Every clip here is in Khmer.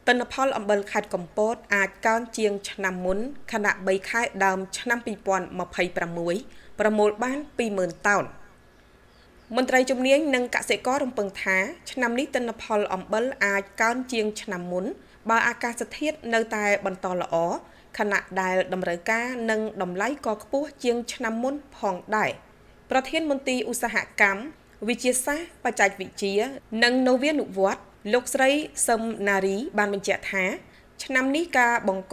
ទិន្នផលអំបិលខេត្តកំពតអាចកើនជាងឆ្នាំមុនខណៈ3ខែដើមឆ្នាំ2026ប្រមូលបាន 20,000 តោនមន្ត្រីជំនាញនិងកសិកររំពឹងថាឆ្នាំនេះទិន្នផលអំបិលអាចកើនជាងឆ្នាំមុនបើអាកាសធាតុនៅតែបន្តល្អខណៈដែលតម្រូវការនិងតម្លៃក៏ខ្ពស់ជាងឆ្នាំមុនផងដែរប្រធានមន្ត្រីឧស្សាហកម្មវិទ្យាសាស្ត្របច្ចេកវិទ្យានិងនវានុវត្តន៍លោកស្រីសឹមណារីបានបញ្ជាក់ថាឆ្នាំនេះការបង្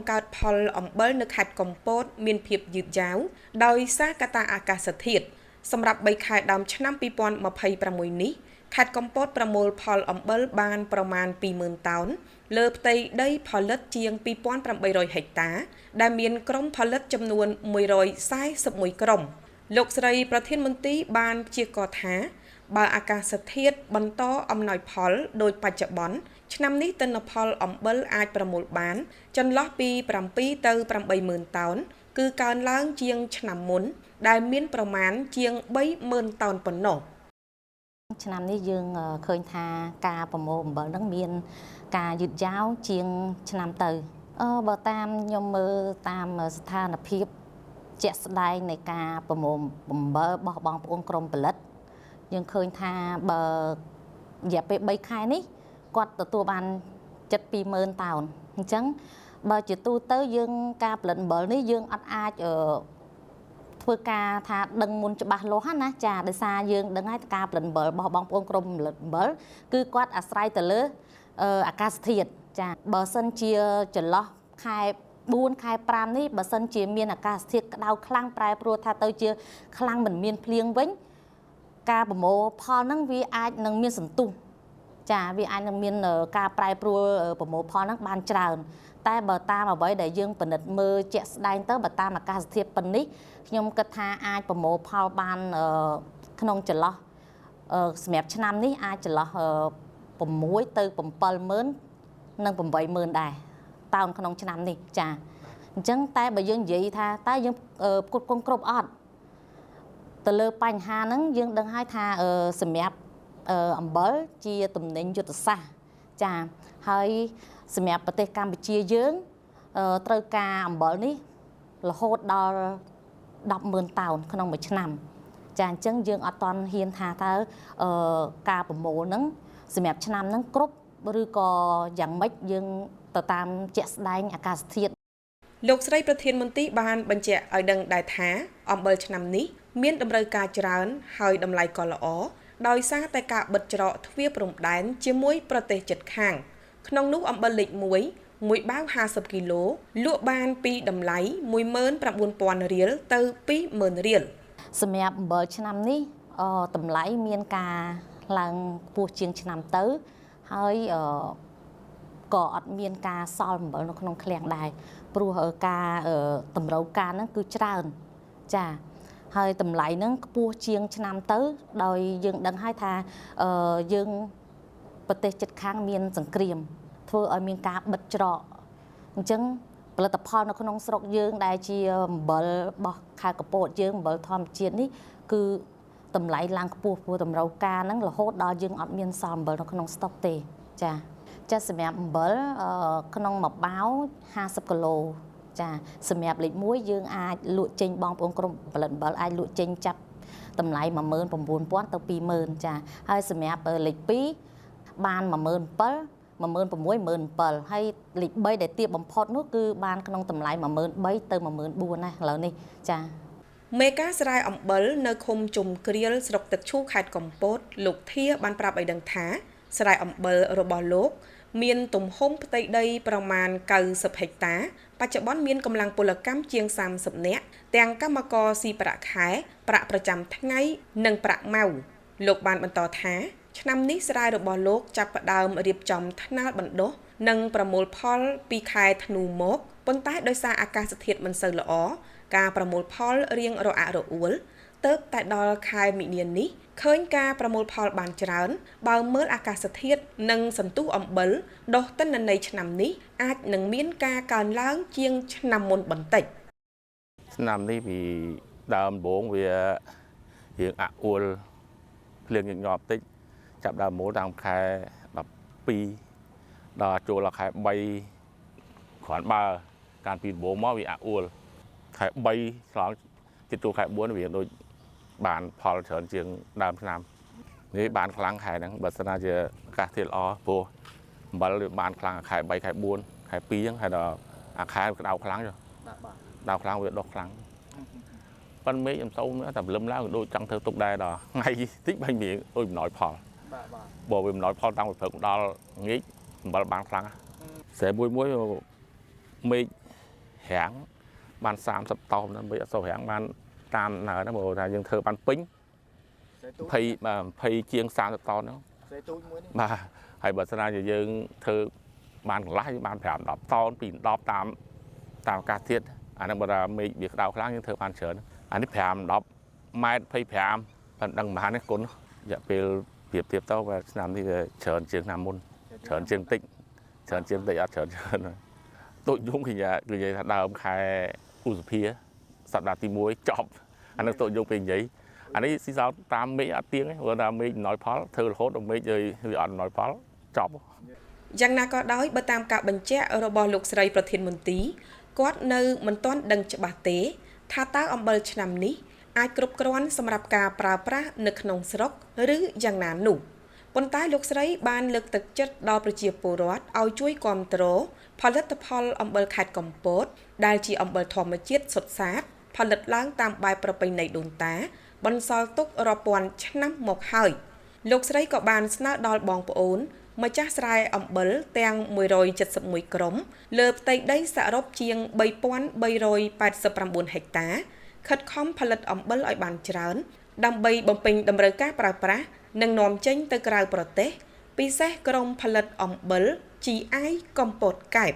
កើតផលអំបិលនៅខេត្តកំពតមានភាពយឺតយ៉ាវដោយសារកត្តាអាកាសធាតុសម្រាប់3ខែដើមឆ្នាំ2026នេះខេត្តកំពតប្រមូលផលអំបិលបានប្រមាណ 20,000 តោនលើផ្ទៃដីផលិតជាង 2,800 ហិកតាដែលមានក្រុមផលិតចំនួន 141 ក្រុមលោកស្រីប្រធានមន្ត្រីបានព្យាករណ៍ថាបើអាកាសធាតុបន្តអំណោយផលដោយបច្ចុប្បន្នឆ្នាំនេះទិន្នផលអំបិលអាចប្រមូលបានចន្លោះពី 7 ទៅ 8,000 តោនគឺកើនឡើងជាងឆ្នាំមុនដែលមានប្រមាណជាង 30,000 តោនប៉ុណ្ណោះឆ្នាំនេះយើងឃើញថាការប្រមូលអំបិលនឹងមានការយឺតយ៉ាវជាងឆ្នាំទៅបើតាមខ្ញុំមើលតាមស្ថានភាពជាក់ស្ដែងនៃការប្រមូលអំបិលរបស់បងប្អូនក្រុមផលិតយើងឃើញថាបើរយៈពេល3ខែនេះគាត់ទទួលបាន 7-20,000 តោនអញ្ចឹងបើជាទូទៅយើងការផលិតអំបិលនេះយើងអត់អាចធ្វើការថាដឹងមុនច្បាស់លាស់ណាចាដោយសារយើងដឹងហើយការផលិតអំបិលរបស់បងប្អូនក្រុមផលិតអំបិលគឺគាត់អាស្រ័យទៅលើអាកាសធាតុចាបើសិនជាចន្លោះខែ4ខែ5នេះបើសិនជាមានអាកាសធាតុក្តៅខ្លាំងប្រែប្រួលថាទៅជាខ្លាំងមិនមានភ្លៀងវិញការប្រមូលផលហ្នឹងវាអាចនឹងមានសន្ទុះចាវាអាចនឹងមានការប្រែប្រួលប្រមូលផលហ្នឹងបានច្រើនតែបើតាមអ្វីដែលយើងពិនិត្យមើលជាក់ស្ដែងទៅបើតាមអាកាសធាតុប៉ុណ្នេះខ្ញុំគិតថាអាចប្រមូលផលបានក្នុងចន្លោះសម្រាប់ឆ្នាំនេះអាចចន្លោះ6ទៅ7,000និង8,000ដែរតោនក្នុងឆ្នាំនេះចាអញ្ចឹងតែបើយើងនិយាយថាតើយើងផ្គត់ផ្គង់គ្រប់អត់ទៅលើបញ្ហាហ្នឹងយើងដឹងហើយថាសម្រាប់អំបិលជាទំនិញយុទ្ធសាស្ត្រចាហើយសម្រាប់ប្រទេសកម្ពុជាយើងត្រូវការអំបិលនេះរហូតដល់ 10,000 តោនក្នុងមួយឆ្នាំចាអញ្ចឹងយើងអត់ទាន់ហ៊ានថាតើការប្រមូលហ្នឹងសម្រាប់ឆ្នាំហ្នឹងគ្រប់ឬក៏យ៉ាងម៉េចយើងទៅតាមជាក់ស្ដែងអាកាសធាតុលោកស្រីប្រធានមន្ត្រីបានបញ្ជាក់ឲ្យដឹងដែរថាអំបិលឆ្នាំនេះមានតម្រូវការច្រើនហើយតម្លៃក៏ល្អដោយសារតែការបិទច្រកទ្វារព្រំដែនជាមួយប្រទេសជិតខាងក្នុងនោះអំបិលលេខ1មួយបាវ50គីឡូលក់បានពីតម្លៃ 19,000 រៀលទៅ 20,000 រៀលសម្រាប់អំបិលឆ្នាំនេះតម្លៃមានការឡើងខ្ពស់ជាងឆ្នាំទៅហើយក៏អត់មានការសល់អំបិលនៅក្នុងឃ្លាំងដែរព្រោះការតម្រូវការហ្នឹងគឺច្រើនចាហើយតម្លៃហ្នឹងខ្ពស់ជាងឆ្នាំទៅដោយយើងដឹងហើយថាយើងប្រទេសជិតខាងមានសង្គ្រាមធ្វើឲ្យមានការបិទច្រកអញ្ចឹងផលិតផលនៅក្នុងស្រុកយើងដែលជាអំបិលរបស់ខេត្តកំពតយើងអំបិលធម្មជាតិនេះគឺតម្លៃឡើងខ្ពស់ព្រោះតម្រូវការហ្នឹងរហូតដល់យើងអត់មានសល់អំបិលនៅក្នុងស្តុកទេចាសម្រាប់អំបិលក្នុងមួយបាវ50គីឡូចាសម្រាប់លេខ1យើងអាចលក់ចេញបងប្អូនក្រុមផលិតអំបិលអាចលក់ចេញចាប់តម្លៃ 19,000 ទៅ 20,000 ចាហើយសម្រាប់លេខ2បាន 17,000 16,000 ហើយលេខ3ដែលទាបបំផុតនោះគឺបានក្នុងតម្លៃ 13,000 ទៅ 14,000 ណាឥឡូវនេះចាមេការស្រែអំបិលនៅឃុំជុំគ្រៀលស្រុកទឹកឈូខេត្តកំពតលោកធាបានប្រាប់ឲ្យដឹងថាស្រែអំបិលរបស់លោកមានទំហំផ្ទៃដីប្រមាណ90ហិកតាបច្ចុប្បន្នមានកម្លាំងពលកម្មជាង30នាក់ទាំងកម្មករស៊ីប្រាក់ខែប្រាក់ប្រចាំថ្ងៃនិងប្រាក់ម៉ៅលោកបានបន្តថាឆ្នាំនេះស្រែរបស់លោកចាប់ផ្ដើមរៀបចំថ្នាលបណ្ដុះនិងប្រមូលផលពីខែធ្នូមកប៉ុន្តែដោយសារអាកាសធាតុមិនសូវល្អការប្រមូលផលរៀងរអាក់រអួលទើបតែដល់ខែមីនានេះឃើញការប្រមូលផលបានច្រើនបើមើលអាកាសធាតុនិងសន្ទុះអំបិលដុះទិន្នន័យឆ្នាំនេះអាចនឹងមានការកើនឡើងជាងឆ្នាំមុនបន្តិចឆ្នាំនេះពីដើមដំបូងវារៀងអាក់អួលភ្លៀងញឹកញាប់តិចចាប់ដើមមូលតាមខែ12 ដល់ចូលដល់ខែ3គ្រាន់បើការពីដំបូងមកវាអាក់អួលខែ3ឆ្លងជិតចូលខែ4វាដូចបានផលច្រើនជាងដើមឆ្នាំនេះបានខ្លាំងខែហ្នឹងបើសិនណាជាអាកាសធាតុល្អព្រោះអំបិលវាបានខ្លាំងខែ3ខែ4ខែ2ហ្នឹងហើយដល់អាខែក្តៅខ្លាំងចុះដៅខ្លាំងវាដុះខ្លាំងប៉ុន្តែមេឃខ្ញុំសូមតែព្រលឹមឡើងដូចចង់ធ្វើទុកដែរដល់ថ្ងៃតិចបាញ់វាដូចបំណយផលបើវាបំណយផលតាំងពីព្រឹកដល់ងាកអំបិលបានខ្លាំងស្រែមួយមេឃរាំងបាន30តោនណាមេឃអត់សូវរាំងបានតាមណើណាបើថាយើងធ្វើបានពេញ20ជាង30តោនហ្នឹងស្រែទូចមួយនេះបាទហើយបើស្នាជាយើងធ្វើបានកន្លះយើងបាន5 10តោនពី10តាមអាកាសធាតុអាហ្នឹងបើថាមេឃវាក្តៅខ្លាំងយើងធ្វើបានច្រើនអានេះ5 10ម៉ែត្រ25ប៉ុណ្ណឹងប្រហែលនេះគុណរយៈពេលប្រៀបធៀបទៅវាឆ្នាំនេះវាច្រើនជាងឆ្នាំមុនច្រើនជាងតិចអត់ច្រើនដូចយំគឺនិយាយថាដើមខែឧសភាសប្តាហ៍ទី1ចប់អានឹងតូចយំពេលនិយាយអានេះស៊ីសោតតាមមេឃអត់ទៀងទេព្រោះថាមេឃអំណោយផលធ្វើរហូតដល់មេឃវាអត់អំណោយផលចប់យ៉ាងណាក៏ដោយបើតាមការបញ្ជាក់របស់លោកស្រីប្រធានមន្ទីរគាត់នៅមិនទាន់ដឹងច្បាស់ទេថាតើអំបិលឆ្នាំនេះអាចគ្រប់គ្រាន់សម្រាប់ការប្រើប្រាស់នៅក្នុងស្រុកឬយ៉ាងណានោះប៉ុន្តែលោកស្រីបានលើកទឹកចិត្តដល់ប្រជាពលរដ្ឋឲ្យជួយគាំទ្រផលិតផលអំបិលខេត្តកំពតដែលជាអំបិលធម្មជាតិសុទ្ធសាធផលិតឡើងតាមបែបប្រពៃណីដូនតាបន្សល់ទុករាប់ពាន់ឆ្នាំមកហើយលោកស្រីក៏បានស្នើដល់បងប្អូនម្ចាស់ស្រែអំបិលទាំង171ក្រុមលើផ្ទៃដីសរុបជាង3389ហិកតាខិតខំផលិតអំបិលឲ្យបានច្រើនដើម្បីបំពេញតម្រូវការប្រើប្រាស់និងនាំចេញទៅក្រៅប្រទេសពិសេសក្រុមផលិតអំបិល GI កំពតកែប